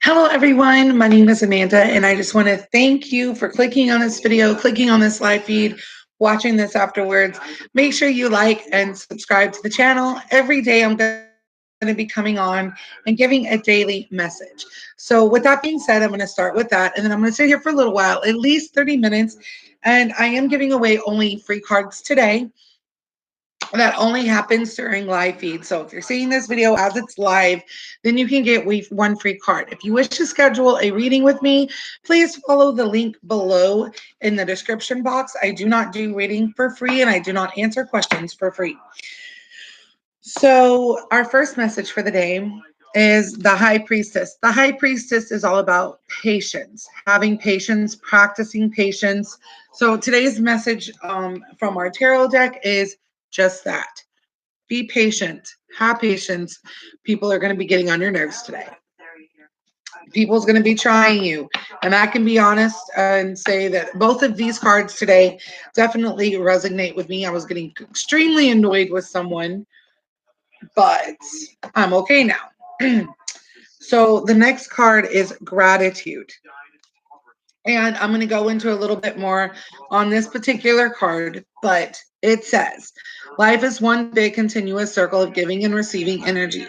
Hello, everyone. My name is Amanda, and I just want to thank you for clicking on this video, clicking on this live feed, watching this afterwards. Make sure you like and subscribe to the channel. Every day, I'm going to be coming on and giving a daily message. So, with that being said, I'm going to start with that, and then I'm going to sit here for a little while, at least 30 minutes. And I am giving away only free cards today. That only happens during live feed. So if you're seeing this video as it's live, then you can get one free card. If you wish to schedule a reading with me, please follow the link below in the description box. I do not do reading for free, and I do not answer questions for free. So our first message for the day is the High Priestess. The High Priestess is all about patience, having patience, practicing patience. So today's message from our tarot deck is just that. Be patient. Have patience. People are going to be getting on your nerves today. People's going to be trying you. And I can be honest and say that both of these cards today definitely resonate with me. I was getting extremely annoyed with someone, but I'm okay now. So the next card is gratitude. And I'm going to go into a little bit more on this particular card, but it says, life is one big continuous circle of giving and receiving energy.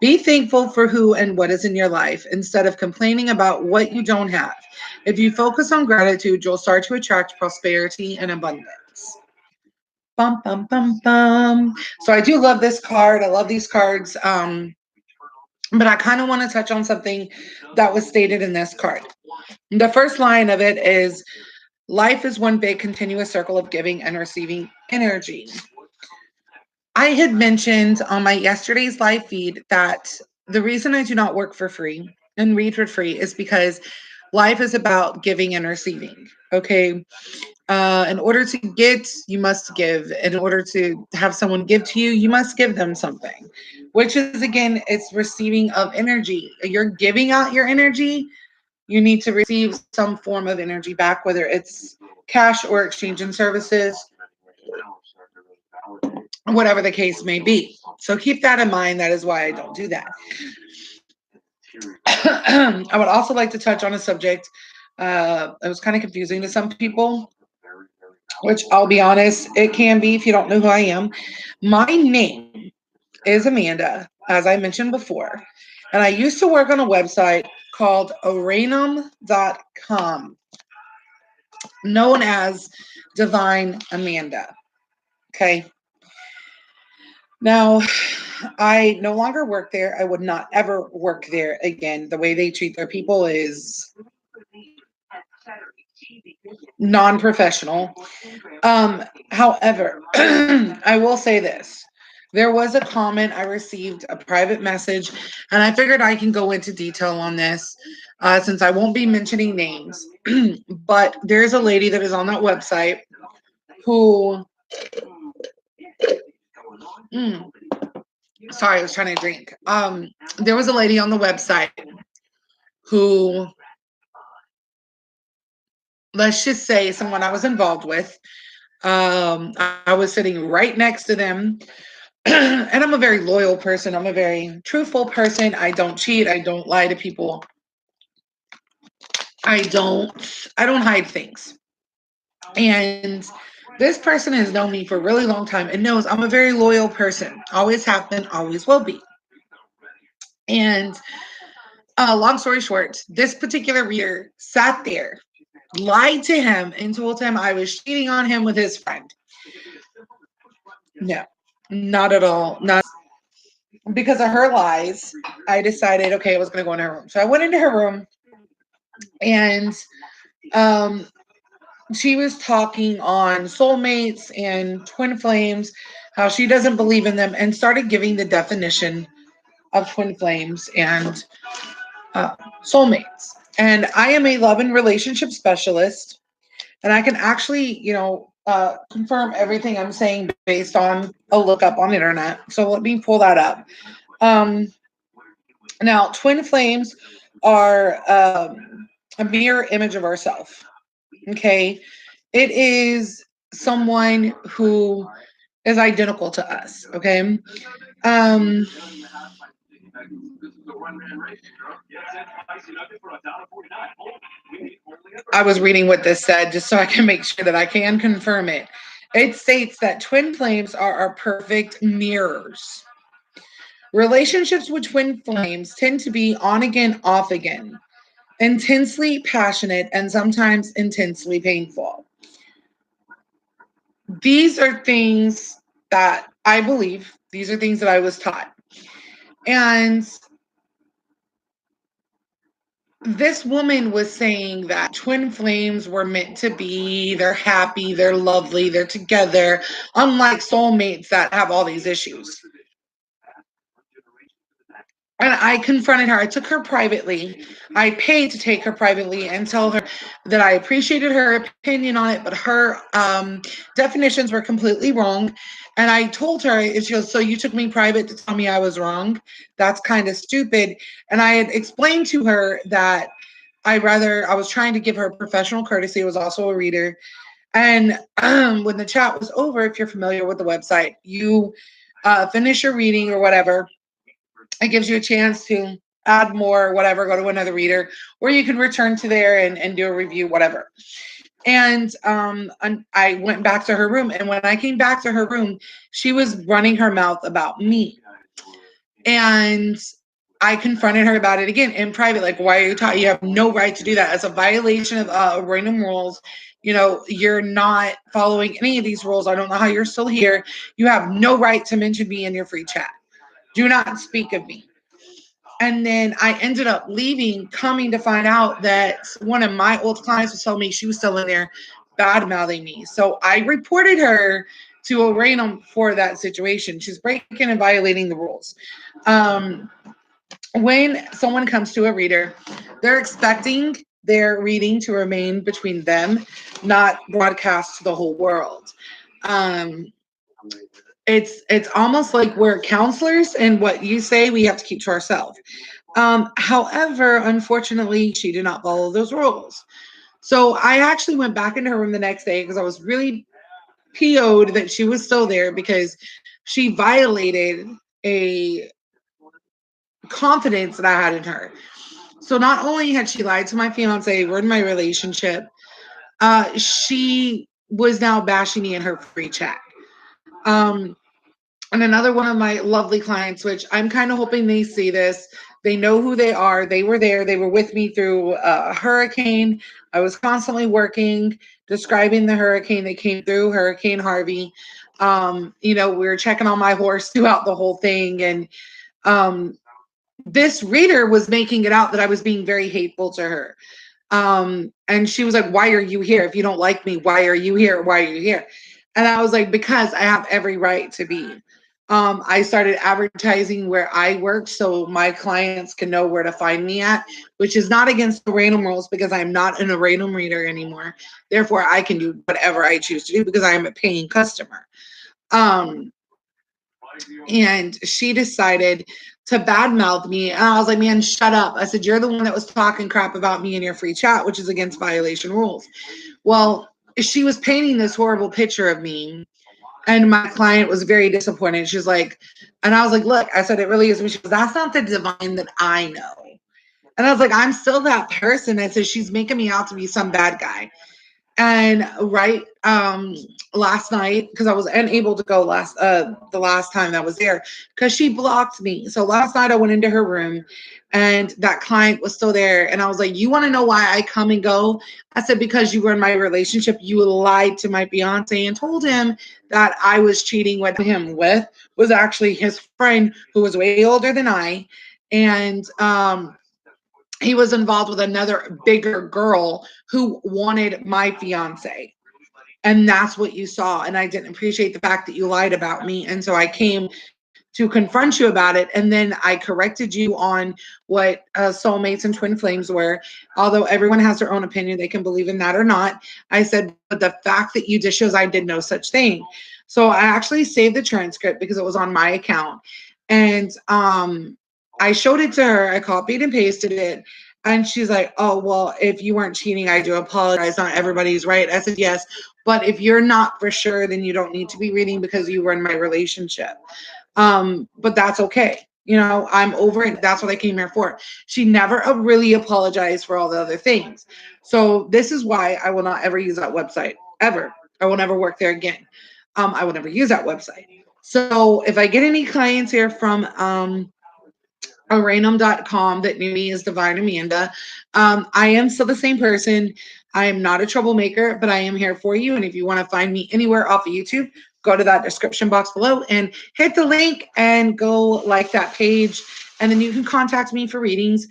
Be thankful for who and what is in your life instead of complaining about what you don't have. If you focus on gratitude, you'll start to attract prosperity and abundance. Bum, bum, bum, bum. So I do love this card. I love these cards. But I kind of want to touch on something that was stated in this card. The first line of it is, life is one big continuous circle of giving and receiving energy. I had mentioned on my yesterday's live feed that the reason I do not work for free and read for free is because life is about giving and receiving. Okay. In order to get, you must give. In order to have someone give to you, you must give them something, which is, again, it's receiving of energy. You're giving out your energy. You need to receive some form of energy back, whether it's cash or exchange and services, whatever the case may be. So keep that in mind. That is why I don't do that. I would also like to touch on a subject. It was kind of confusing to some people, which I'll be honest, it can be if you don't know who I am. My name is Amanda, as I mentioned before, and I used to work on a website called Oranum.com, known as Divine Amanda. Okay. Now, I no longer work there. I would not ever work there again. The way they treat their people is non-professional. However, I will say this. There was a comment I received, a private message, and I figured I can go into detail on this since I won't be mentioning names. But there's a lady that is on that website who, sorry, I was trying to drink. There was a lady on the website who, let's just say, someone I was involved with. I was sitting right next to them. And I'm a very loyal person. I'm a very truthful person. I don't cheat. I don't lie to people. I don't hide things. And this person has known me for a really long time and knows I'm a very loyal person. Always have been, always will be. And long story short, this particular reader sat there, lied to him, and told him I was cheating on him with his friend. No, not at all. Not because of her lies. I decided, okay, I was going to go in her room. So I went into her room, and she was talking on soulmates and twin flames, how she doesn't believe in them, and started giving the definition of twin flames and soulmates. And I am a love and relationship specialist, and I can actually, confirm everything I'm saying based on a lookup on the internet. So let me pull that up. Now, twin flames are a mirror image of ourselves. Okay. It is someone who is identical to us. Okay. Um, I was reading what this said just so I can make sure that I can confirm it. It states that twin flames are perfect mirrors. Relationships with twin flames tend to be on again, off again, intensely passionate, and sometimes intensely painful. These are things that I believe, these are things that I was taught. And this woman was saying that twin flames were meant to be, they're happy, they're lovely, they're together, unlike soulmates that have all these issues. And I confronted her. I took her privately. I paid to take her privately and tell her that I appreciated her opinion on it, but her definitions were completely wrong. And I told her, and she goes, "So you took me private to tell me I was wrong? That's kind of stupid." And I had explained to her that I was trying to give her professional courtesy. I was also a reader. And when the chat was over, if you're familiar with the website, you finish your reading or whatever. It gives you a chance to add more, whatever, go to another reader, or you can return to there and do a review, whatever. And I went back to her room. And when I came back to her room, she was running her mouth about me. And I confronted her about it again in private. Like, why are you talking? You have no right to do that. It's a violation of random rules. You know, you're not following any of these rules. I don't know how you're still here. You have no right to mention me in your free chat. Do not speak of me. And then I ended up leaving, coming to find out that one of my old clients was telling me she was still in there bad mouthing me. So I reported her to O'Raynham for that situation. She's breaking and violating the rules. When someone comes to a reader, they're expecting their reading to remain between them, not broadcast to the whole world. It's almost like we're counselors, and what you say we have to keep to ourselves. However, unfortunately, she did not follow those rules. So I actually went back into her room the next day because I was really PO'd that she was still there because she violated a confidence that I had in her. So not only had she lied to my fiance, we're in my relationship, she was now bashing me in her free chat. And another one of my lovely clients, which I'm kind of hoping they see this. They know who they are. They were there. They were with me through a hurricane. I was constantly working, describing the hurricane that came through, Hurricane Harvey. We were checking on my horse throughout the whole thing. And this reader was making it out that I was being very hateful to her. And she was like, "Why are you here? If you don't like me, why are you here? Why are you here?" And I was like, "Because I have every right to be." I started advertising where I worked so my clients can know where to find me at, which is not against the random rules because I'm not an random reader anymore. Therefore, I can do whatever I choose to do because I am a paying customer. And she decided to badmouth me. And I was like, "Man, shut up." I said, "You're the one that was talking crap about me in your free chat, which is against violation rules." Well, she was painting this horrible picture of me. And my client was very disappointed. She's like, and I was like, "Look," I said, "it really is me." She goes, "That's not the divine that I know." And I was like, "I'm still that person." I said, "She's making me out to be some bad guy." And last night, because I was unable to go the last time that I was there, because she blocked me. So last night I went into her room and that client was still there. And I was like, "You want to know why I come and go?" I said, "Because you were in my relationship. You lied to my fiance and told him that I was cheating with him was actually his friend who was way older than I. And he was involved with another bigger girl who wanted my fiance. And that's what you saw. And I didn't appreciate the fact that you lied about me. And so I came to confront you about it. And then I corrected you on what soulmates and twin flames were. Although everyone has their own opinion, they can believe in that or not. I said, but the fact that you did shows I did no such thing. So I actually saved the transcript because it was on my account. And I showed it to her. I copied and pasted it. And she's like, "Oh, well, if you weren't cheating, I do apologize. Not everybody's right." I said, "Yes. But if you're not for sure, then you don't need to be reading because you were in my relationship." But that's okay. I'm over it. That's what I came here for. She never really apologized for all the other things. So this is why I will not ever use that website ever. I will never work there again. I will never use that website. So if I get any clients here from Aranum.com that knew me as Divine Amanda, I am still the same person. I am not a troublemaker, but I am here for you. And if you want to find me anywhere off of YouTube, go to that description box below and hit the link and go like that page. And then you can contact me for readings.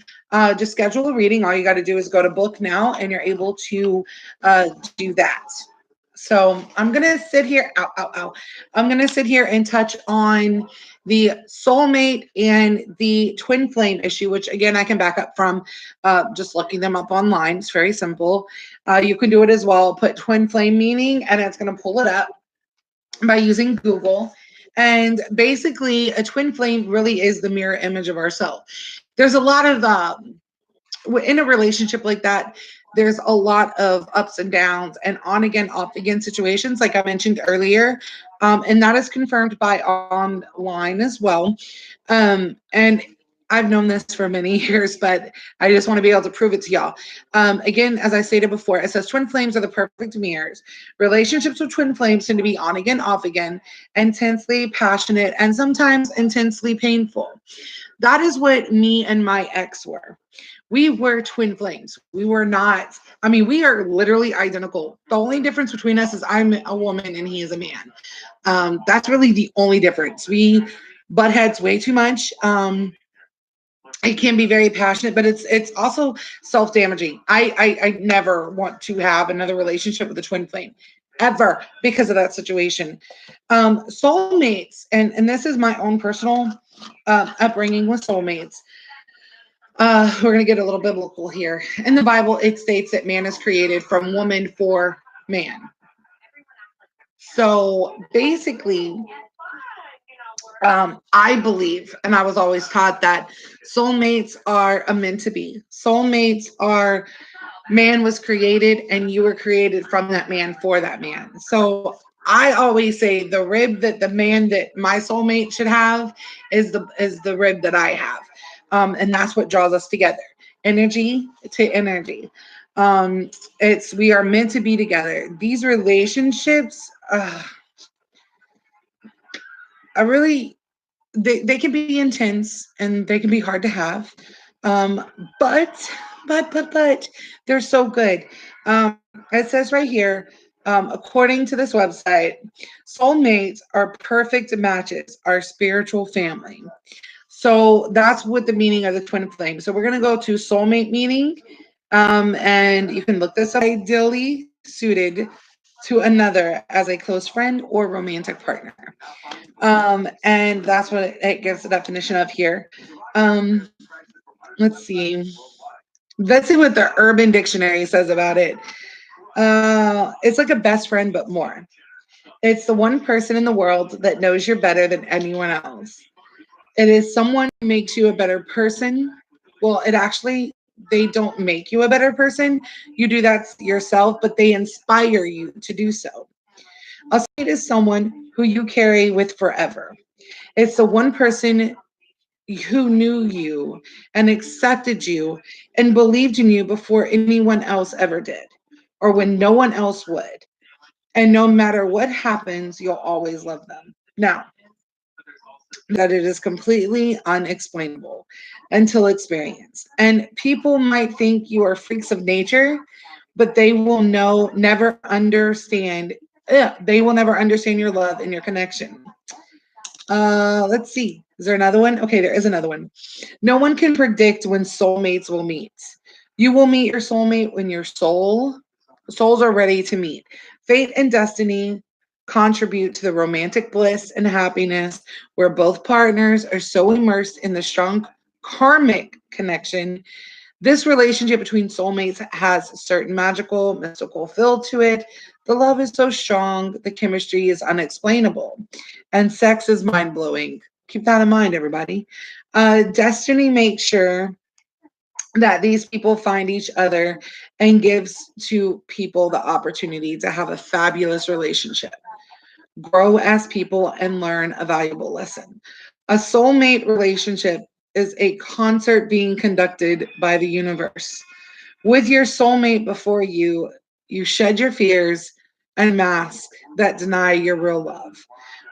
Just schedule a reading. All you got to do is go to book now and you're able to do that. So I'm going to sit here. Ow, ow, ow. I'm going to sit here and touch on the soulmate and the twin flame issue, which again, I can back up from just looking them up online. It's very simple. You can do it as well. Put twin flame meaning and it's going to pull it up by using Google. And basically a twin flame really is the mirror image of ourselves. There's a lot of, in a relationship like that, there's a lot of ups and downs and on again, off again situations, like I mentioned earlier. And that is confirmed by online as well. And I've known this for many years, but I just want to be able to prove it to y'all. Again, as I stated before, it says twin flames are the perfect mirrors. Relationships with twin flames tend to be on again, off again, intensely passionate, and sometimes intensely painful. That is what me and my ex were. We were twin flames. We were not, we are literally identical. The only difference between us is I'm a woman and he is a man. That's really the only difference. We butt heads way too much. It can be very passionate, but it's also self-damaging. I never want to have another relationship with a twin flame ever because of that situation. Soulmates, and this is my own personal upbringing with soulmates. We're going to get a little biblical here. In the Bible, it states that man is created from woman for man. So basically, I believe, and I was always taught that soulmates are a meant to be. Soulmates are man was created and you were created from that man for that man. So I always say the rib that the man that my soulmate should have is the rib that I have. And that's what draws us together. Energy to energy. We are meant to be together. These relationships, they can be intense and they can be hard to have. But they're so good. It says right here, according to this website, soulmates are perfect matches, our spiritual family. So that's what the meaning of the twin flame. So we're going to go to soulmate meaning. And you can look this up. Ideally suited to another as a close friend or romantic partner. And that's what it gives the definition of here. Let's see. Let's see what the Urban Dictionary says about it. It's like a best friend, but more. It's the one person in the world that knows you're better than anyone else. It is someone who makes you a better person. Well, they don't make you a better person. You do that yourself, but they inspire you to do so. A soulmate is someone who you carry with forever. It's the one person who knew you and accepted you and believed in you before anyone else ever did, or when no one else would. And no matter what happens, you'll always love them. Now, that it is completely unexplainable until experienced. And people might think you are freaks of nature, but they will never understand. They will never understand your love and your connection. Let's see. Is there another one? Okay, there is another one. No one can predict when soulmates will meet. You will meet your soulmate when your souls are ready to meet. Fate and destiny contribute to the romantic bliss and happiness where both partners are so immersed in the strong karmic connection. This relationship between soulmates has a certain magical, mystical feel to it. The love is so strong, the chemistry is unexplainable, and sex is mind-blowing. Keep that in mind, everybody. Destiny makes sure that these people find each other and gives to people the opportunity to have a fabulous relationship. grow as people, and learn a valuable lesson. A soulmate relationship is a concert being conducted by the universe. With your soulmate before you, you shed your fears and mask that deny your real love.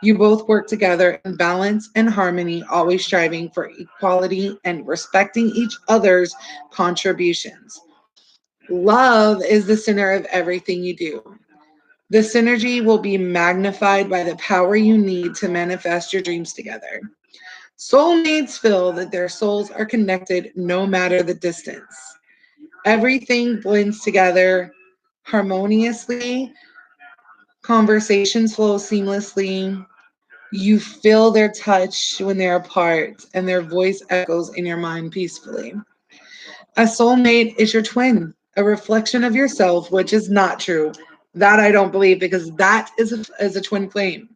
You both work together in balance and harmony, always striving for equality and respecting each other's contributions. Love is the center of everything you do. The synergy will be magnified by the power you need to manifest your dreams together. Soulmates feel that their souls are connected no matter the distance. Everything blends together harmoniously, conversations flow seamlessly. You feel their touch when they're apart, and their voice echoes in your mind peacefully. A soulmate is your twin, a reflection of yourself, which is not true. That I don't believe, because that is a twin flame.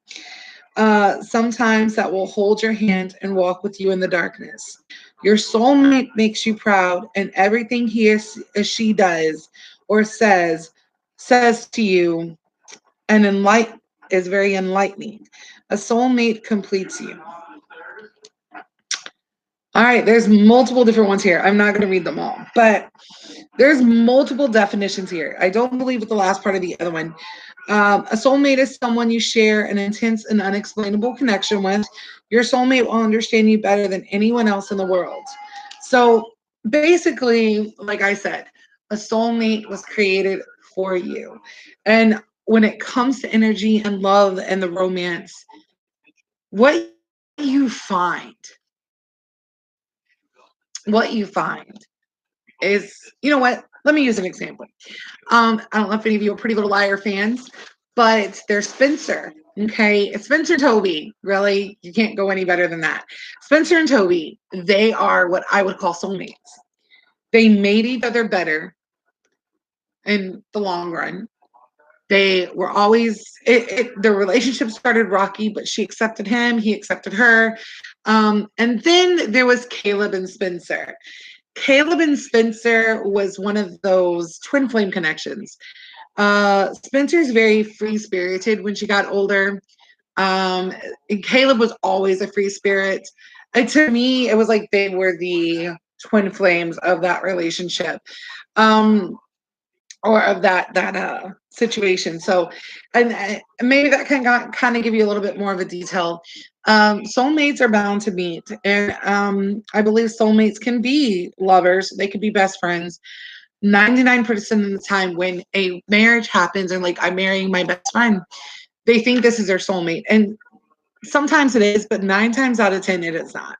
Sometimes that will hold your hand and walk with you in the darkness. Your soulmate makes you proud, and everything or she does or says to you and is very enlightening. A soulmate completes you. All right, there's multiple different ones here. I'm not going to read them all, but there's multiple definitions here. I don't believe with the last part of the other one. A soulmate is someone you share an intense and unexplainable connection with. Your soulmate will understand you better than anyone else in the world. So basically, like I said, a soulmate was created for you. And when it comes to energy and love and the romance, what what you find is, you know what? Let me use an example. I don't know if any of you are Pretty Little Liar fans, but there's Spencer. Okay, it's Spencer and Toby. Really, you can't go any better than that. Spencer and Toby, they are what I would call soulmates. They made each other better in the long run. They were always their relationship started rocky, but she accepted him, he accepted her. And then there was Caleb and Spencer. Caleb and Spencer was one of those twin flame connections. Spencer's very free spirited when she got older. And Caleb was always a free spirit. And to me, it was like they were the twin flames of that relationship. Um, or of that situation. So, and maybe that can kind of give you a little bit more of a detail. Soulmates are bound to meet, and I believe soulmates can be lovers. They could be best friends. 99% of the time, when a marriage happens, and like I'm marrying my best friend, they think this is their soulmate, and sometimes it is, but 9 times out of 10, it is not.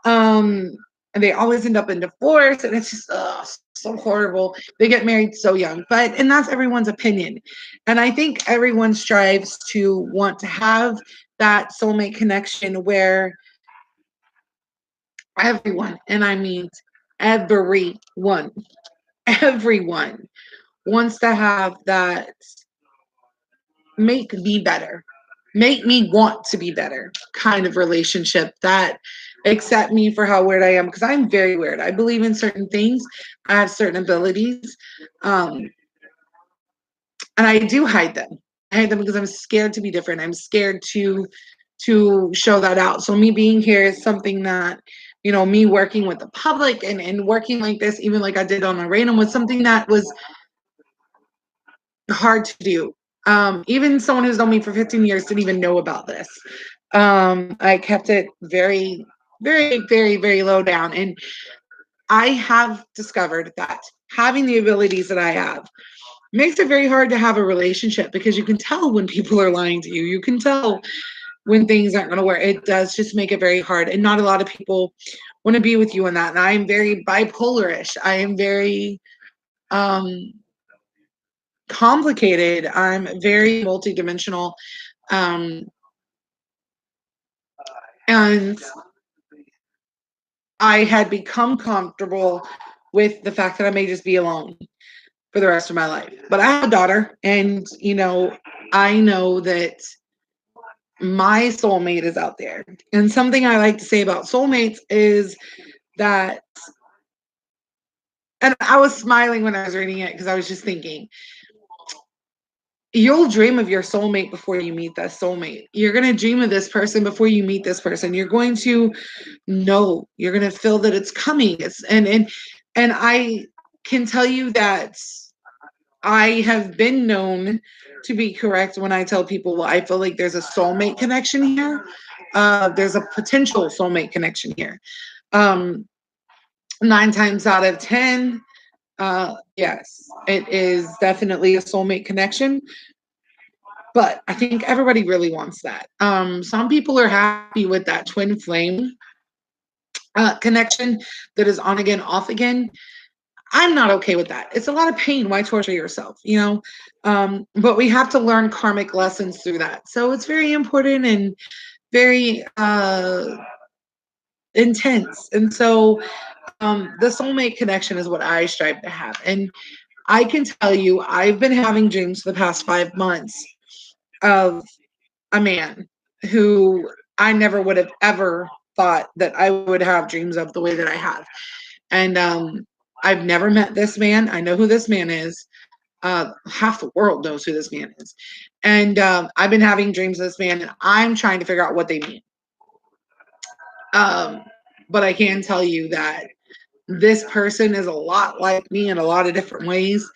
Um, and they always end up in divorce, and it's just so horrible. They get married so young, and that's everyone's opinion. And I think everyone strives to want to have that soulmate connection where everyone, and I mean everyone, everyone wants to have that make me better, make me want to be better kind of relationship that accept me for how weird I am, because I'm very weird. I believe in certain things. I have certain abilities. Um, and I do hide them. I hide them because I'm scared to be different. I'm scared to show that out. So me being here is something that, me working with the public and working like this, even like I did on a random, was something that was hard to do. Even someone who's known me for 15 years didn't even know about this. I kept it very, very, very, very low down. And I have discovered that having the abilities that I have makes it very hard to have a relationship, because you can tell when people are lying to you. You can tell when things aren't going to work. It does just make it very hard. And not a lot of people want to be with you in that. And I am very bipolarish. I am very complicated. I'm very multidimensional. Um, and I had become comfortable with the fact that I may just be alone for the rest of my life. But I have a daughter, and I know that my soulmate is out there. And something I like to say about soulmates is that, and I was smiling when I was reading it, because I was just thinking, you'll dream of your soulmate before you meet that soulmate. You're going to dream of this person before you meet this person. You're going to know, you're going to feel that it's coming. And I can tell you that I have been known to be correct when I tell people, well, I feel like there's a soulmate connection here. There's a potential soulmate connection here. 9 times out of 10, yes, it is definitely a soulmate connection. But I think everybody really wants that. Some people are happy with that twin flame connection that is on again, off again. I'm not okay with that. It's a lot of pain. Why torture yourself, you know? But we have to learn karmic lessons through that. So it's very important and very intense. And so the soulmate connection is what I strive to have. And I can tell you, I've been having dreams for the past 5 months of a man who I never would have ever thought that I would have dreams of the way that I have. And I've never met this man. I know who this man is. Half the world knows who this man is. And I've been having dreams of this man, and I'm trying to figure out what they mean. But I can tell you that this person is a lot like me in a lot of different ways.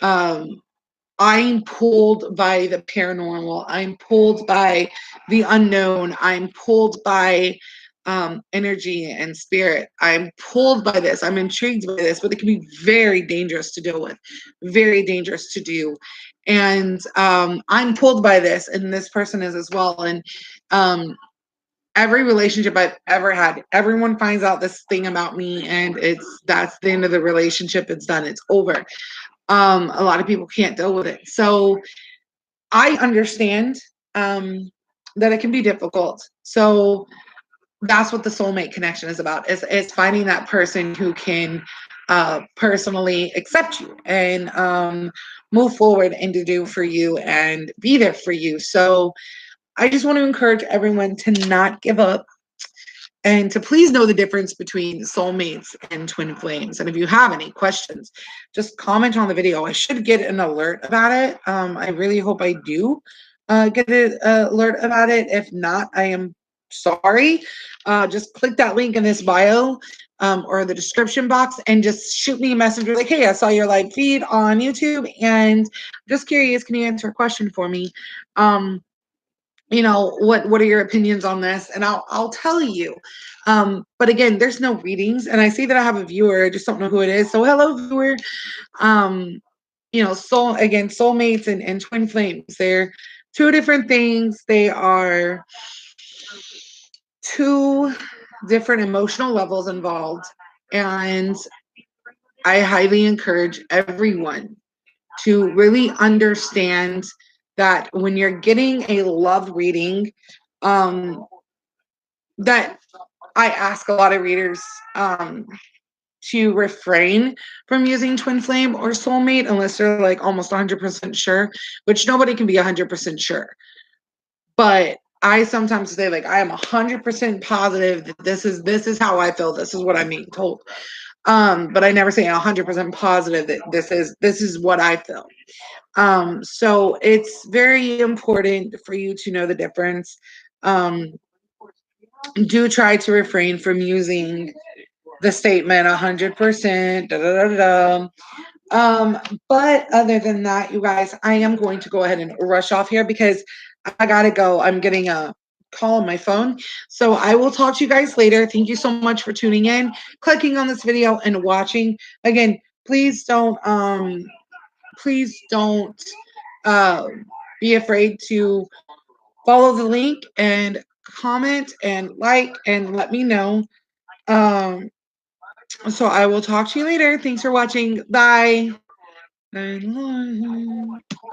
I'm pulled by the paranormal. I'm pulled by the unknown. I'm pulled by energy and spirit. I'm pulled by this. I'm intrigued by this, but it can be very dangerous to deal with, very dangerous to do. And I'm pulled by this, and this person is as well. And every relationship I've ever had, everyone finds out this thing about me, and that's the end of the relationship. It's done. It's over. A lot of people can't deal with it. So I understand that it can be difficult. So that's what the soulmate connection is about, is finding that person who can personally accept you and move forward and to do for you and be there for you. So I just want to encourage everyone to not give up and to please know the difference between soulmates and twin flames. And if you have any questions, just comment on the video. I should get an alert about it. I really hope I do get an alert about it. If not, I am sorry. Just click that link in this bio or the description box and just shoot me a message like, hey, I saw your live feed on YouTube and I'm just curious, can you answer a question for me? You know, what are your opinions on this? And I'll tell you. But again, there's no readings, and I see that I have a viewer. I just don't know who it is. So hello, viewer. You know, soulmates and twin flames, they're two different things. They are two different emotional levels involved, and I highly encourage everyone to really understand that when you're getting a love reading, that I ask a lot of readers to refrain from using twin flame or soulmate unless they're like almost 100% sure, which nobody can be 100% sure. But I sometimes say like I am 100% positive that this is how I feel. This is what I'm being told. But I never say 100% positive that this is what I feel. So it's very important for you to know the difference. Do try to refrain from using the statement 100%. Da, da, da, da. But other than that, you guys, I am going to go ahead and rush off here because I gotta go. I'm getting a call on my phone. So I will talk to you guys later. Thank you so much for tuning in, clicking on this video, and watching. Again, please don't uh, be afraid to follow the link and comment and like and let me know. So I will talk to you later. Thanks for watching. Bye.